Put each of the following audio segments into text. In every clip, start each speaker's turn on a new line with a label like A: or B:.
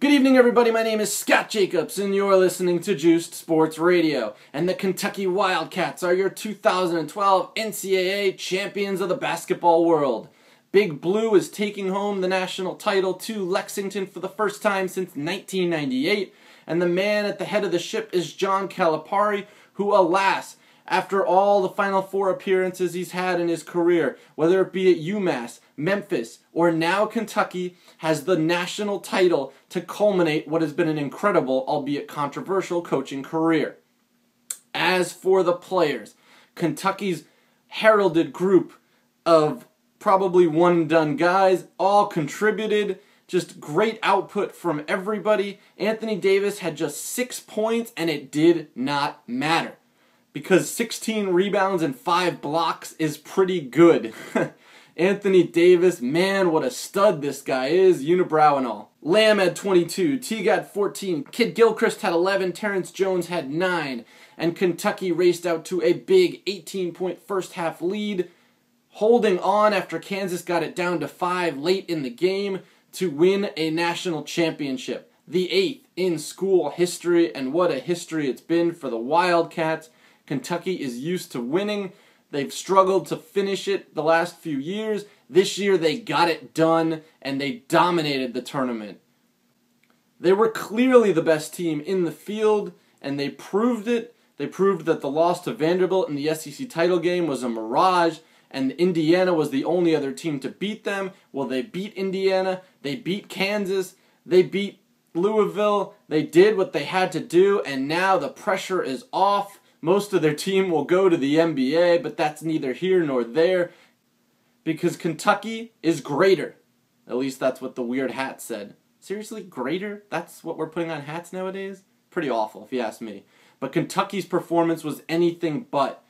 A: Good evening, everybody. My name is Scott Jacobs, and you're listening to Juiced Sports Radio. And the Kentucky Wildcats are your 2012 NCAA champions of the basketball world. Big Blue is taking home the national title to Lexington for the first time since 1998. And the man at the head of the ship is John Calipari, who, alas, after all the Final Four appearances he's had in his career, whether it be at UMass, Memphis, or now Kentucky, has the national title to culminate what has been an incredible, albeit controversial, coaching career. As for the players, Kentucky's heralded group of probably one-and-done guys all contributed. Just great output from everybody. Anthony Davis had just 6 points, and it did not matter, because 16 rebounds and 5 blocks is pretty good. Anthony Davis, man, what a stud this guy is, unibrow and all. Lamb had 22, Teague had 14, Kid Gilchrist had 11, Terrence Jones had 9, and Kentucky raced out to a big 18-point first-half lead, holding on after Kansas got it down to 5 late in the game to win a national championship. The 8th in school history, and what a history it's been for the Wildcats. Kentucky is used to winning. They've struggled to finish it the last few years. This year they got it done, and they dominated the tournament. They were clearly the best team in the field, and they proved it. They proved that the loss to Vanderbilt in the SEC title game was a mirage, and Indiana was the only other team to beat them. Well, they beat Indiana. They beat Kansas. They beat Louisville. They did what they had to do, and now the pressure is off. Most of their team will go to the NBA, but that's neither here nor there, because Kentucky is greater. At least that's what the weird hat said. Seriously, greater? That's what we're putting on hats nowadays? Pretty awful, if you ask me. But Kentucky's performance was anything but.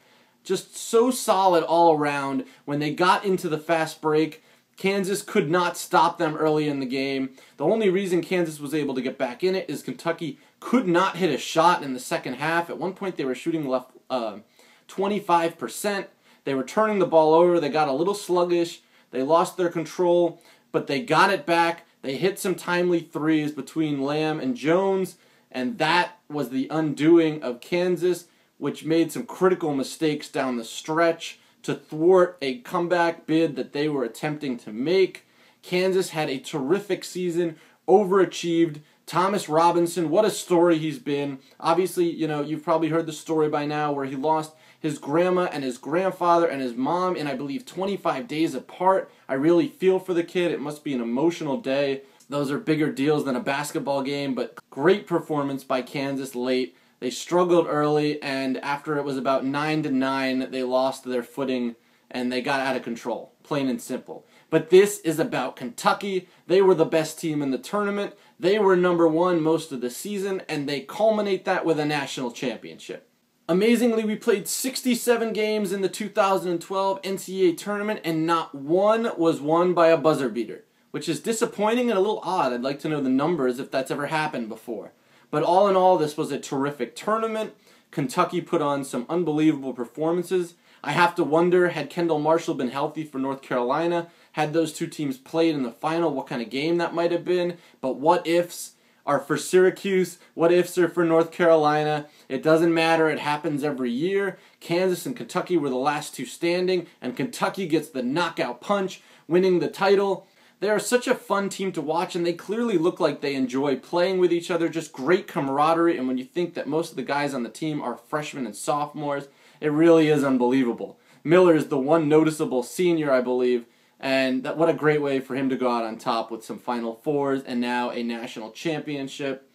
A: Just so solid all around. When they got into the fast break, Kansas could not stop them early in the game. The only reason Kansas was able to get back in it is Kentucky could not hit a shot in the second half. At one point they were shooting left 25%. They were turning the ball over. They got a little sluggish. They lost their control, but they got it back. They hit some timely threes between Lamb and Jones, and that was the undoing of Kansas, which made some critical mistakes down the stretch to thwart a comeback bid that they were attempting to make. Kansas had a terrific season, overachieved. Thomas Robinson, what a story he's been. Obviously, you've probably heard the story by now where he lost his grandma and his grandfather and his mom in, I believe, 25 days apart. I really feel for the kid. It must be an emotional day. Those are bigger deals than a basketball game, but great performance by Kansas late. They struggled early, and after it was about 9-9, they lost their footing, and they got out of control, plain and simple. But this is about Kentucky. They were the best team in the tournament. They were number one most of the season, and they culminate that with a national championship. Amazingly, we played 67 games in the 2012 NCAA tournament, and not one was won by a buzzer beater, which is disappointing and a little odd. I'd like to know the numbers if that's ever happened before. But all in all, this was a terrific tournament. Kentucky put on some unbelievable performances. I have to wonder, had Kendall Marshall been healthy for North Carolina, had those two teams played in the final, what kind of game that might have been. But what ifs are for Syracuse, what ifs are for North Carolina. It doesn't matter, it happens every year. Kansas and Kentucky were the last two standing, and Kentucky gets the knockout punch, winning the title. They are such a fun team to watch, and they clearly look like they enjoy playing with each other. Just great camaraderie, and when you think that most of the guys on the team are freshmen and sophomores, it really is unbelievable. Miller is the one noticeable senior, I believe, and what a great way for him to go out on top with some Final Fours and now a national championship.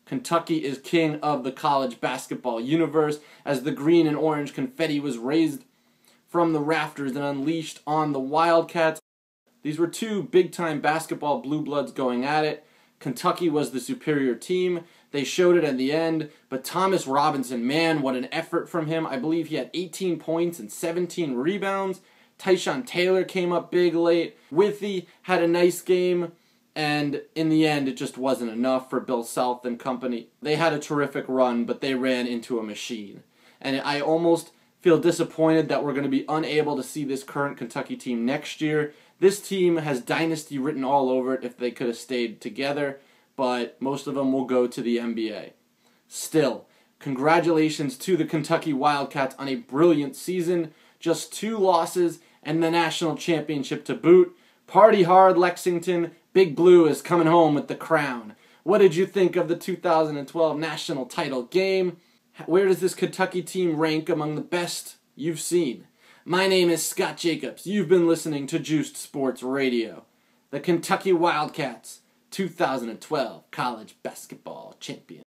A: Kentucky is king of the college basketball universe as the green and orange confetti was raised from the rafters and unleashed on the Wildcats. These were two big-time basketball blue bloods going at it. Kentucky was the superior team. They showed it at the end. But Thomas Robinson, man, what an effort from him. I believe he had 18 points and 17 rebounds. Tyshawn Taylor came up big late. Withy had a nice game. And in the end, it just wasn't enough for Bill Self and company. They had a terrific run, but they ran into a machine. And I almost feel disappointed that we're going to be unable to see this current Kentucky team next year. This team has dynasty written all over it if they could have stayed together. but most of them will go to the NBA. Still, congratulations to the Kentucky Wildcats on a brilliant season. Just 2 losses and the national championship to boot. Party hard, Lexington. Big Blue is coming home with the crown. What did you think of the 2012 national title game? Where does this Kentucky team rank among the best you've seen? My name is Scott Jacobs. You've been listening to Juiced Sports Radio. The Kentucky Wildcats, 2012 college basketball champion.